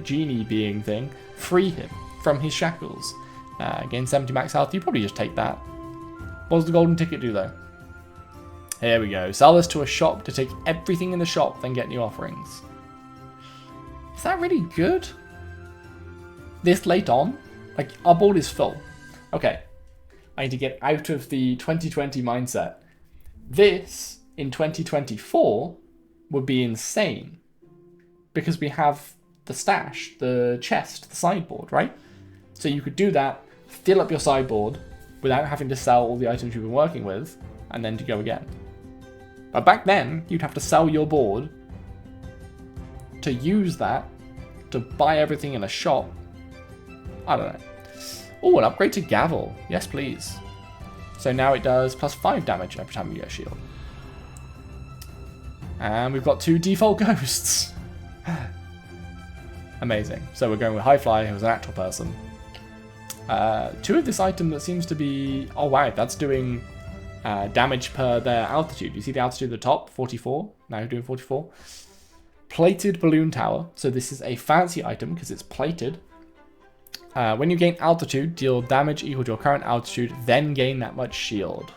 genie being thing. Free him from his shackles. Gain 70 max health. You probably just take that. What does the golden ticket do though? Here we go. Sell this to a shop to take everything in the shop, then get new offerings. Is that really good? This late on? Like, our board is full. Okay. I need to get out of the 2020 mindset. This, in 2024, would be insane. Because we have the stash, the chest, the sideboard, right? So you could do that, fill up your sideboard, without having to sell all the items you've been working with, and then to go again. But back then, you'd have to sell your board to use that to buy everything in a shop. I don't know. Oh, an upgrade to Gavel. Yes, please. So now it does plus 5 damage every time you get a shield. And we've got 2 default ghosts. Amazing. So we're going with High Fly, who's an actual person. 2 of this item that seems to be... Oh, wow. That's doing damage per their altitude. You see the altitude at the top? 44. Now we're doing 44. Plated Balloon Tower. So this is a fancy item because it's plated. When you gain altitude, deal damage equal to your current altitude, then gain that much shield.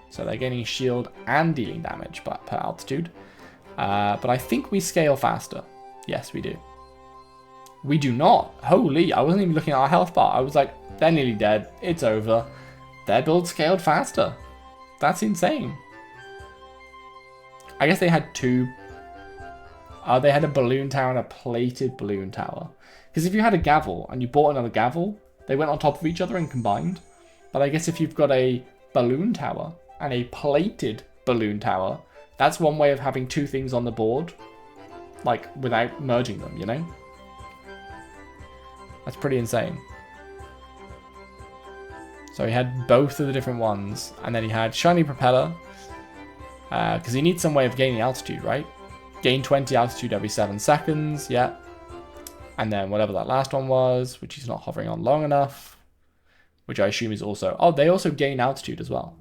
So they're gaining shield and dealing damage per altitude. But I think we scale faster. Yes, we do. We do not. Holy, I wasn't even looking at our health bar. I was like, they're nearly dead. It's over. Their build scaled faster. That's insane. I guess they had 2. They had a balloon tower and a plated balloon tower. Because if you had a Gavel and you bought another Gavel, they went on top of each other and combined. But I guess if you've got a balloon tower and a plated balloon tower, that's one way of having 2 things on the board, like without merging them, you know? That's pretty insane. So he had both of the different ones, and then he had Shiny Propeller, because he needs some way of gaining altitude, right? Gain 20 altitude every 7 seconds, yeah. And then whatever that last one was, which he's not hovering on long enough, which I assume is also... Oh, they also gain altitude as well.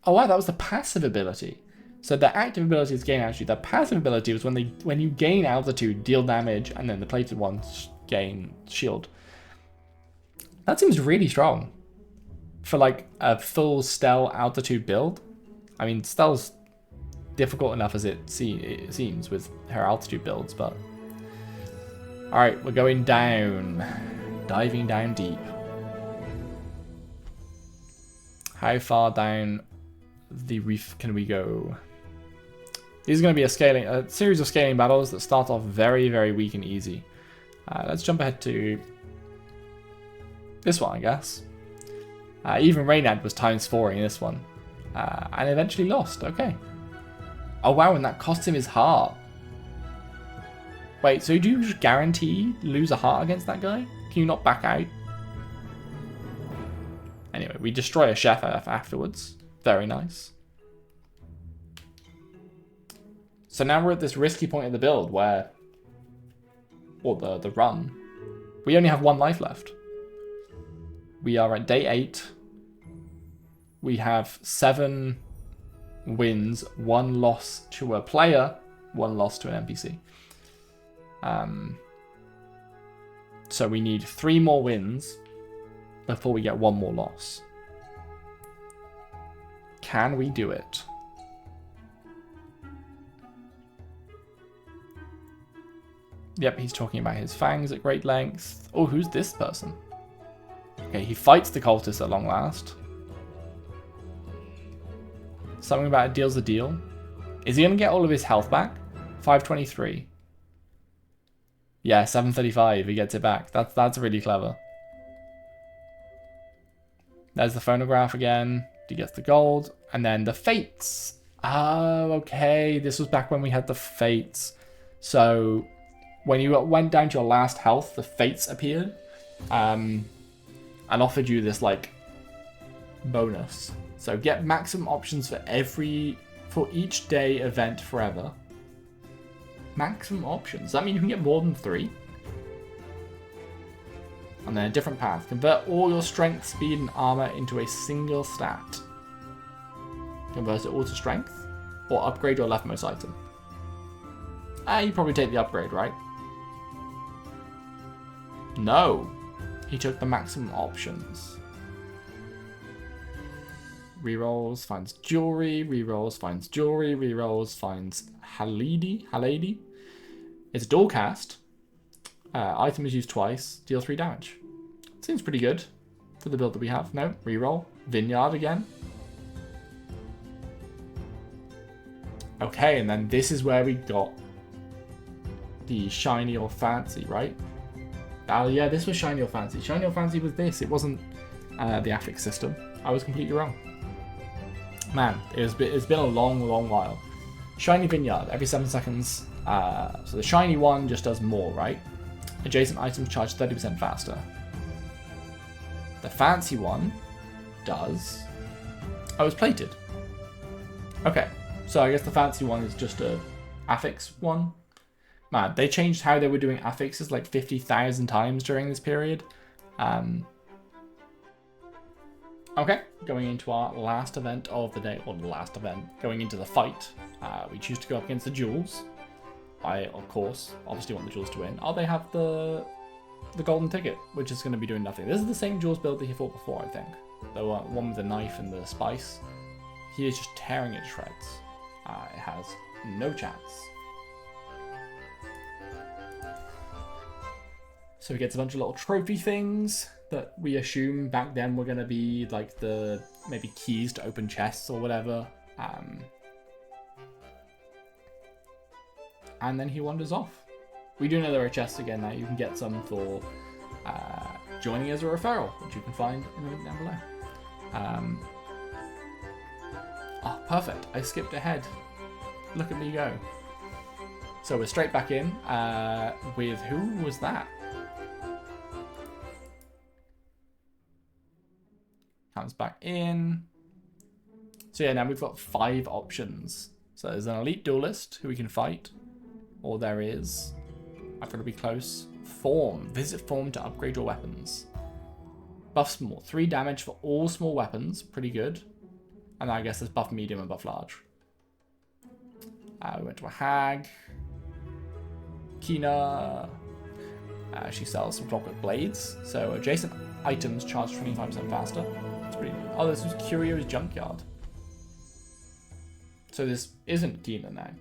Oh, wow, that was the passive ability. So the active ability is gain altitude. The passive ability was when you gain altitude, deal damage, and then the plated ones gain shield. That seems really strong for like a full Stell altitude build. I mean, Stell's difficult enough as it seems with her altitude builds, but... Alright, we're going down. Diving down deep. How far down the reef can we go? These are going to be a series of scaling battles that start off very, very weak and easy. Let's jump ahead to this one, I guess. Even Reynad was ×4 in this one. And eventually lost. Okay. Oh, wow, and that cost him his heart. Wait, so do you just guarantee lose a heart against that guy? Can you not back out? Anyway, we destroy a chef afterwards. Very nice. So now we're at this risky point of the build where... Or the run. We only have 1 life left. We are at day 8. We have 7 wins, 1 loss to a player, 1 loss to an NPC. So we need 3 more wins before we get 1 more loss. Can we do it? Yep, he's talking about his fangs at great length. Oh, who's this person? Okay, he fights the cultists at long last. Something about it deals a deal. Is he going to get all of his health back? 523. Yeah, 735. He gets it back. That's really clever. There's the phonograph again. He gets the gold. And then the fates. Oh, okay. This was back when we had the fates. So when you went down to your last health, the fates appeared. And offered you this, like, bonus. So get maximum options for each day event forever. Maximum options. Does that mean you can get more than 3? And then a different path. Convert all your strength, speed, and armor into a single stat. Convert it all to strength. Or upgrade your leftmost item. You probably take the upgrade, right? No. He took the maximum options. Rerolls, finds jewelry, rerolls, finds jewelry, rerolls, finds Halady. It's a dual cast. Item is used twice, deal 3 damage. Seems pretty good for the build that we have. No, reroll. Vineyard again. Okay, and then this is where we got the shiny or fancy, right? Oh yeah, this was shiny or fancy. Shiny or fancy was this. It wasn't the affix system. I was completely wrong. Man, it's been a long, long while. Shiny Vineyard, every 7 seconds. So the shiny one just does more, right? Adjacent items charge 30% faster. The fancy one does... Oh, it's plated. Okay, so I guess the fancy one is just a affix one. Man, they changed how they were doing affixes like 50,000 times during this period. Okay, going into our last event of the day, or the last event, going into the fight. We choose to go up against the Jewels. I, of course, obviously want the Jewels to win. Oh, they have the golden ticket, which is going to be doing nothing. This is the same Jewels build that he fought before, I think. The one with the knife and the spice. He is just tearing it to shreds. It has no chance. So he gets a bunch of little trophy things that we assume back then were going to be like the maybe keys to open chests or whatever. And then he wanders off. We do know there are chests again now. You can get some for joining as a referral, which you can find in the link down below. Oh, perfect. I skipped ahead. Look at me go. So we're straight back in with who was that? Comes back in. So yeah, now we've got 5 options. So there's an elite duelist who we can fight. Or there is, I've got to be close, Form. Visit Form to upgrade your weapons. Buff small. 3 damage for all small weapons. Pretty good. And I guess there's buff medium and buff large. We went to a hag. Kina. She sells some clockwork blades. So adjacent items charge 25% faster. That's pretty good. Oh, this was Curio's Junkyard. So this isn't Kina now.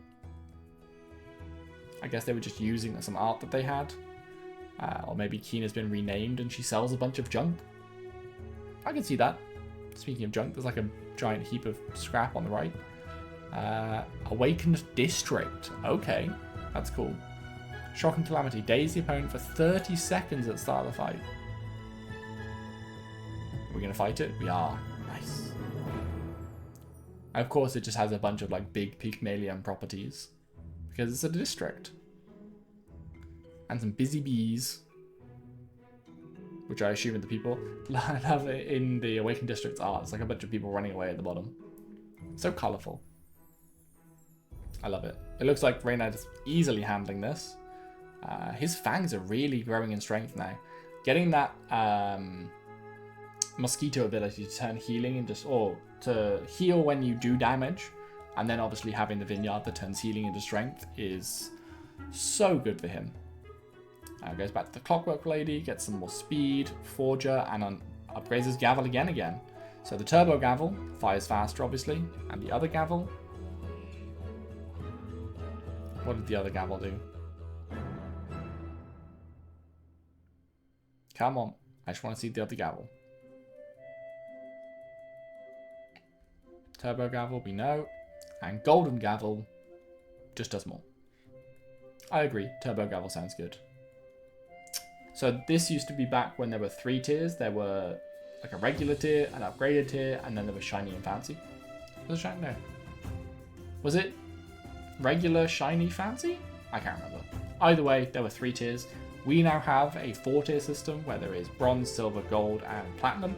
I guess they were just using some art that they had. Or maybe Kina's been renamed and she sells a bunch of junk. I can see that. Speaking of junk, there's like a giant heap of scrap on the right. Awakened District. Okay, that's cool. Shock and Calamity. Daze the opponent for 30 seconds at the start of the fight. Are we going to fight it? We are. Nice. And of course, it just has a bunch of like big Pygmalion properties. Because it's a district. And some busy bees. Which I assume are the people. I love it in the Awakened District's art. It's like a bunch of people running away at the bottom. So colourful. I love it. It looks like Reynad is easily handling this. His fangs are really growing in strength now. Getting that mosquito ability to turn healing and just, or to heal when you do damage, and then obviously having the vineyard that turns healing into strength is so good for him. Goes back to the Clockwork Lady, gets some more speed, Forger, and upgrades his Gavel again. So the Turbo Gavel fires faster, obviously, and the other Gavel. What did the other Gavel do? Come on, I just want to see the other Gavel. Turbo Gavel, we know, and Golden Gavel just does more. I agree, Turbo Gavel sounds good. So this used to be back when there were 3 tiers. There were like a regular tier, an upgraded tier, and then there was shiny and fancy. Was it shiny? No. Was it regular, shiny, fancy? I can't remember. Either way, there were 3 tiers. We now have a 4-tier system where there is bronze, silver, gold, and platinum.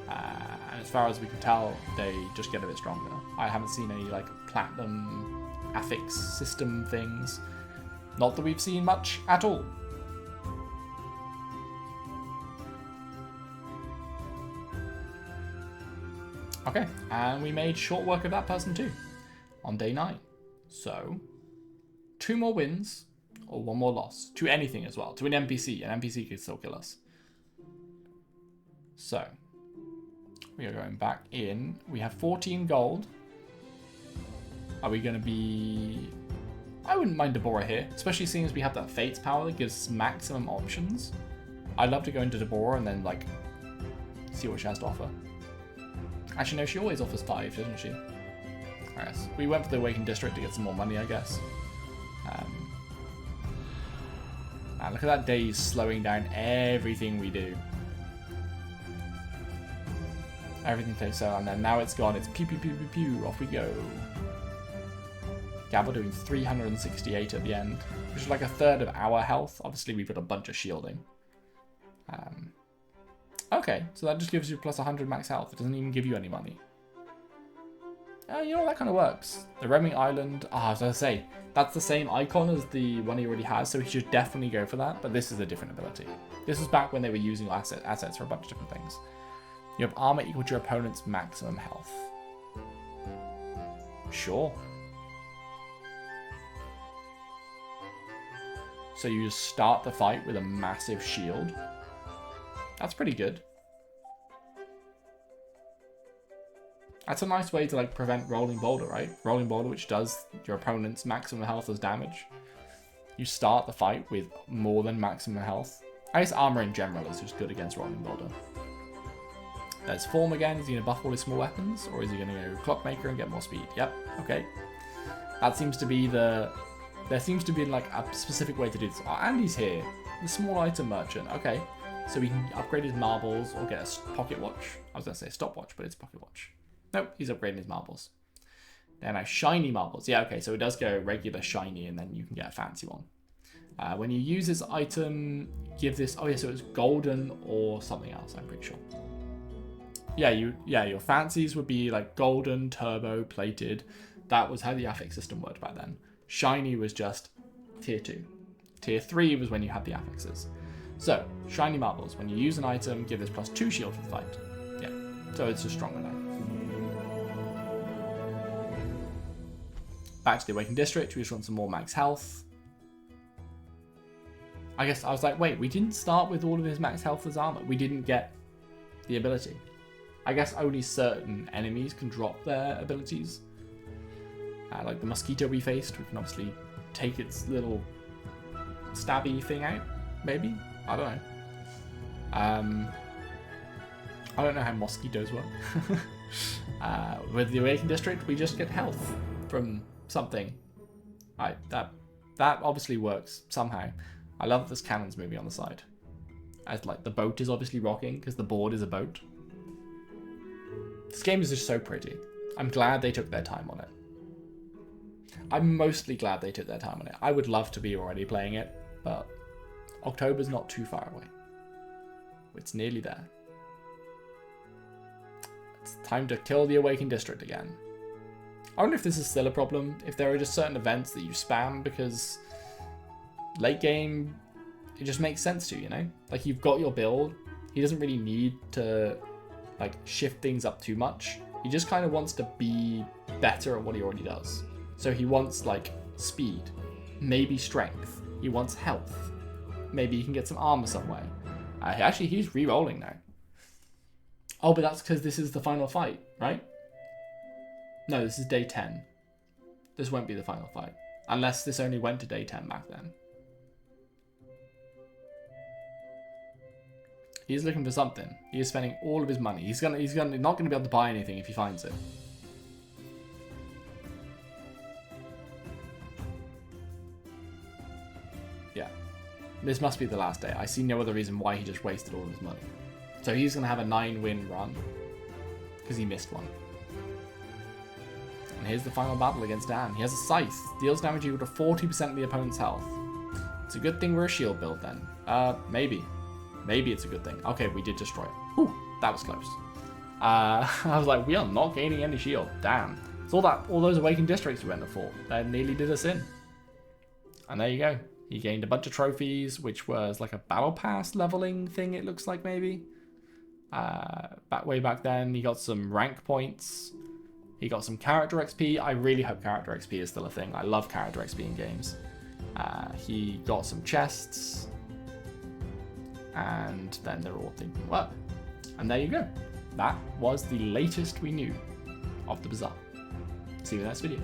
And as far as we can tell, they just get a bit stronger. I haven't seen any like platinum affix system things. Not that we've seen much at all. Okay, and we made short work of that person too, on day 9. So, 2 more wins, or 1 more loss, to anything as well, to an NPC. An NPC could still kill us. So, we are going back in. We have 14 gold. Are we going to be... I wouldn't mind Deborah here, especially seeing as we have that Fate's power that gives maximum options. I'd love to go into Deborah and then, like, see what she has to offer. Actually, no, she always offers 5, doesn't she? Yes. We went for the Awakened District to get some more money, I guess. And look at that daze slowing down everything we do. Everything takes so, and then now it's gone. It's pew pew pew pew pew. Off we go. Gavel doing 368 at the end, which is like a third of our health. Obviously, we've got a bunch of shielding. Okay, so that just gives you plus 100 max health. It doesn't even give you any money. You know, that kind of works. The Roaming Island, I was going to say, that's the same icon as the one he already has, so he should definitely go for that, but this is a different ability. This was back when they were using assets for a bunch of different things. You have armor equal to your opponent's maximum health. Sure. So you just start the fight with a massive shield. That's pretty good. That's a nice way to like prevent Rolling Boulder, right? Rolling Boulder, which does your opponent's maximum health as damage. You start the fight with more than maximum health. I guess armor in general is just good against Rolling Boulder. There's Form again. Is he going to buff all his small weapons? Or is he going to go Clockmaker and get more speed? Yep, okay. That seems to be the... There seems to be like a specific way to do this. Oh, Andy's here. The small item merchant. Okay. So we can upgrade his marbles or get a pocket watch. I was going to say stopwatch, but it's pocket watch. Nope, he's upgrading his marbles. Then I shiny marbles. Yeah, okay, so it does go regular shiny and then you can get a fancy one. When you use this item, give this... Oh yeah, so it's golden or something else, I'm pretty sure. Yeah, your fancies would be like golden, turbo, plated. That was how the affix system worked back then. Shiny was just tier 2. Tier 3 was when you had the affixes. So, shiny marbles. When you use an item, give this plus 2 shield for the fight. Yeah, so it's just stronger now. Back to the Awakened District. We just want some more max health. I guess I was like, wait, we didn't start with all of his max health as armor. We didn't get the ability. I guess only certain enemies can drop their abilities. Like the mosquito we faced, we can obviously take its little stabby thing out, maybe? I don't know. I don't know how mosquitoes work. With the Awakened District, we just get health from something. That that obviously works somehow. I love that there's cannons moving on the side. As like the boat is obviously rocking because the board is a boat. This game is just so pretty. I'm glad they took their time on it. I'm mostly glad they took their time on it. I would love to be already playing it, but October's not too far away. It's nearly there. It's time to kill the Awakened District again. I wonder if this is still a problem, if there are just certain events that you spam because late game, it just makes sense to, you know? Like, you've got your build, he doesn't really need to, like, shift things up too much. He just kind of wants to be better at what he already does. So he wants, like, speed, maybe strength, he wants health, maybe he can get some armor somewhere. Actually, he's re-rolling now. Oh, but that's because this is the final fight, right? No, this is day 10. This won't be the final fight. Unless this only went to day 10 back then. He's looking for something. He is spending all of his money. He's not gonna be able to buy anything if he finds it. Yeah. This must be the last day. I see no other reason why he just wasted all of his money. So he's gonna have a 9-win run. Because he missed one. And here's the final battle against Dan. He has a scythe. Deals damage equal to 40% of the opponent's health. It's a good thing we're a shield build then. Maybe. Maybe it's a good thing. Okay, we did destroy it. Whew, that was close. I was like, we are not gaining any shield. Damn. It's all those Awakened Districts we went to fought. That nearly did us in. And there you go. He gained a bunch of trophies, which was like a battle pass leveling thing, it looks like maybe. Way back then, he got some rank points. He got some character XP. I really hope character XP is still a thing. I love character XP in games. He got some chests. And then they're all thinking, well, and there you go. That was the latest we knew of the Bazaar. See you in the next video.